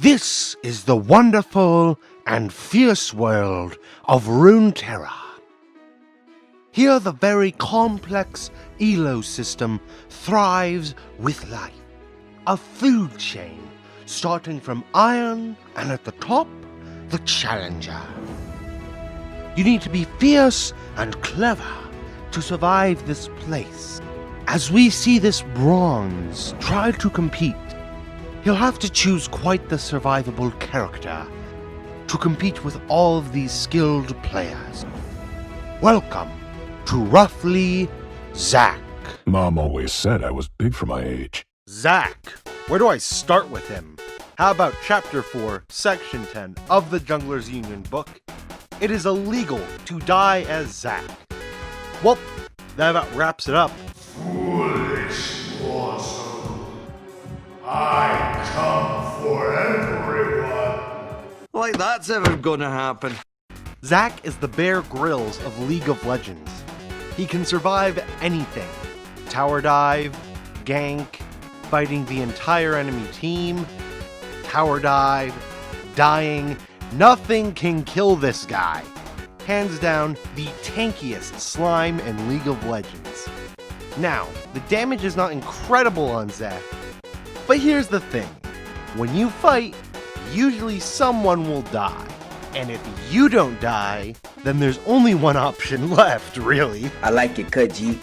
This is the wonderful and fierce world of Runeterra. Here the very complex elo system thrives with life. A food chain starting from iron and at the top, the challenger. You need to be fierce and clever to survive this place. As we see this bronze try to compete, he'll have to choose quite the survivable character to compete with all of these skilled players. Welcome to roughly ZAC. Mom always said I was big for my age. ZAC. Where do I start with him? How about Chapter 4, Section 10 of the Junglers Union book? It is illegal to die as ZAC. Well, that about wraps it up. Foolish mortal. I come for everyone. Like that's ever gonna happen. ZAC is the Bear Grylls of League of Legends. He can survive anything. Tower dive, gank, fighting the entire enemy team, tower dive, dying. Nothing can kill this guy. Hands down, the tankiest slime in League of Legends. Now, the damage is not incredible on ZAC, but here's the thing. When you fight, usually someone will die. And if you don't die, then there's only one option left, really. I like your cut, G.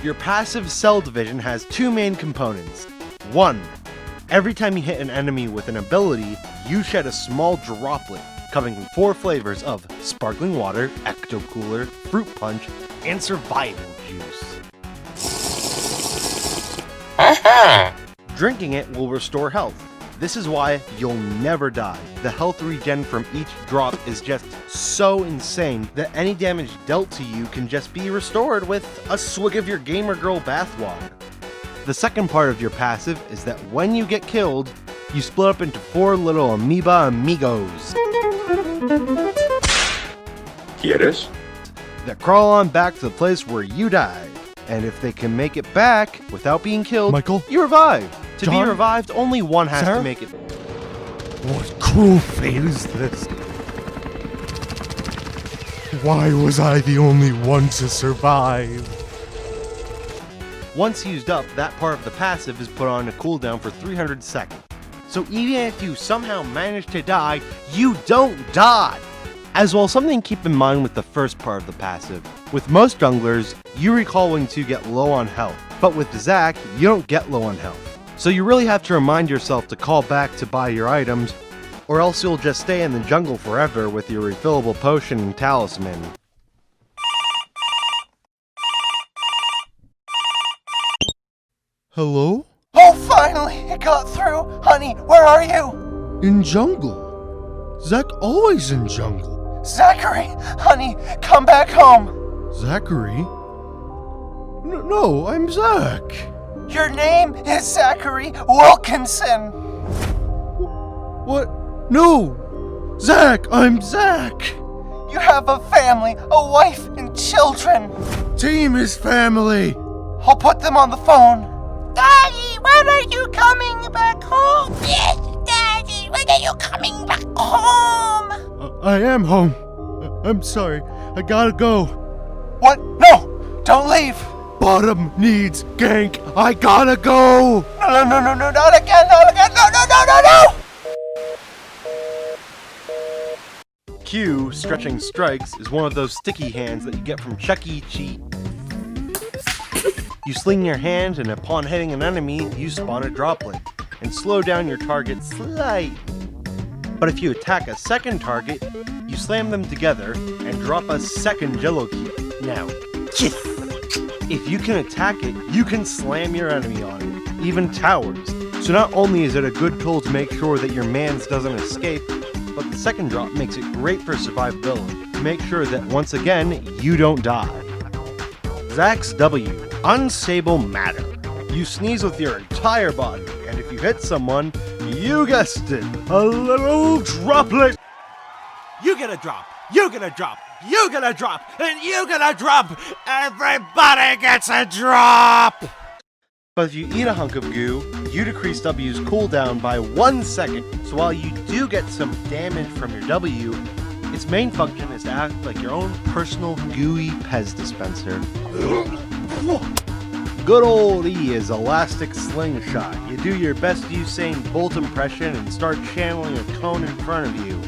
Your passive Cell Division has two main components. One, every time you hit an enemy with an ability, you shed a small droplet covering 4 flavors of sparkling water, ecto cooler, fruit punch, and survival juice. Drinking it will restore health. This is why you'll never die. The health regen from each drop is just so insane that any damage dealt to you can just be restored with a swig of your gamer girl bathwater. The second part of your passive is that when you get killed, you split up into 4 little amoeba amigos ¿Quieres? that crawl on back to the place where you died. And if they can make it back without being killed, Michael? you revive. To be John? revived, only one has Sarah? to make it. What cruel fate is this? Why was I the only one to survive? Once used up, that part of the passive is put on a cooldown for 300 seconds. So even if you somehow manage to die, you don't die! As well, something to keep in mind with the first part of the passive. With most junglers, you recall when to get low on health, but with ZAC, you don't get low on health. So you really have to remind yourself to call back to buy your items, or else you'll just stay in the jungle forever with your refillable potion and talisman. Hello? Oh, finally! It got through! Honey, where are you? In jungle. ZAC always in jungle. Zachary! Honey, come back home! Zachary? No, I'm ZAC. Your name is Zachary Wilkinson! What? No! ZAC, I'm ZAC! You have a family, a wife, and children! Team is family! I'll put them on the phone. Daddy, when are you coming back home? Yes, Daddy, when are you coming back home? I am home. I'm sorry. I gotta go. What? No! Don't leave! Bottom needs gank. I gotta go! No, not again, no! Q, Stretching Strikes, is one of those sticky hands that you get from Chuck E. Cheese. You sling your hand, and upon hitting an enemy, you spawn a droplet, and slow down your target slightly. But if you attack a second target, you slam them together, and drop a second Jello cube. Now, if you can attack it, you can slam your enemy on it, even towers. So not only is it a good tool to make sure that your mans doesn't escape, but the second drop makes it great for survivability, to make sure that once again, you don't die. ZAC's W. Unstable matter. You sneeze with your entire body, and if you hit someone, you guessed it, a little droplet. You get a drop, you get a drop, you get a drop, and you get a drop. Everybody gets a drop. But if you eat a hunk of goo, you decrease W's cooldown by 1 second. So while you do get some damage from your W, its main function is to act like your own personal gooey Pez dispenser. Good old E is Elastic Slingshot. You do your best Usain Bolt impression and start channeling a cone in front of you.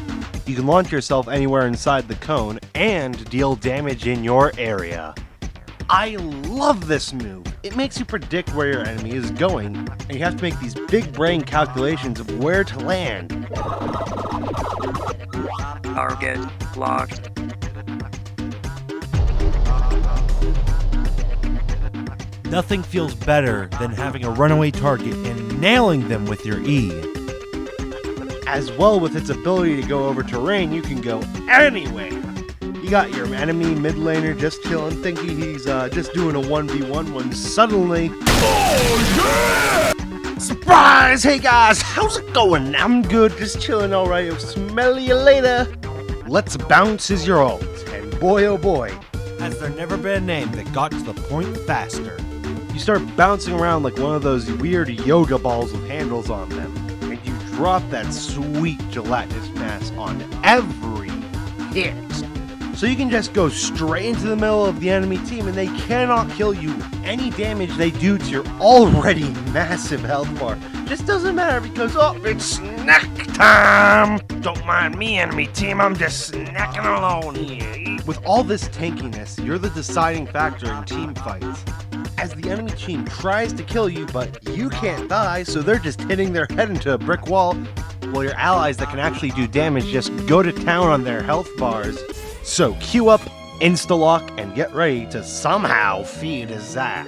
You can launch yourself anywhere inside the cone and deal damage in your area. I love this move. It makes you predict where your enemy is going, and you have to make these big brain calculations of where to land. Target locked. Nothing feels better than having a runaway target and nailing them with your E. As well, with its ability to go over terrain, you can go anywhere. You got your enemy mid laner just chilling, thinking he's just doing a 1v1 when suddenly... Oh yeah! Surprise! Hey guys, how's it going? I'm good, just chilling alright. I'll smell you later. Let's Bounce is your ult, and boy oh boy, has there never been a name that got to the point faster. You start bouncing around like one of those weird yoga balls with handles on them, and you drop that sweet gelatinous mass on every hit. So you can just go straight into the middle of the enemy team and they cannot kill you. Any damage they do to your already massive health bar just doesn't matter because, oh, it's snack time! Don't mind me, enemy team, I'm just snacking alone here. With all this tankiness, you're the deciding factor in team fights. As the enemy team tries to kill you, but you can't die, so they're just hitting their head into a brick wall, while your allies that can actually do damage just go to town on their health bars. So queue up, insta-lock, and get ready to somehow feed a ZAC.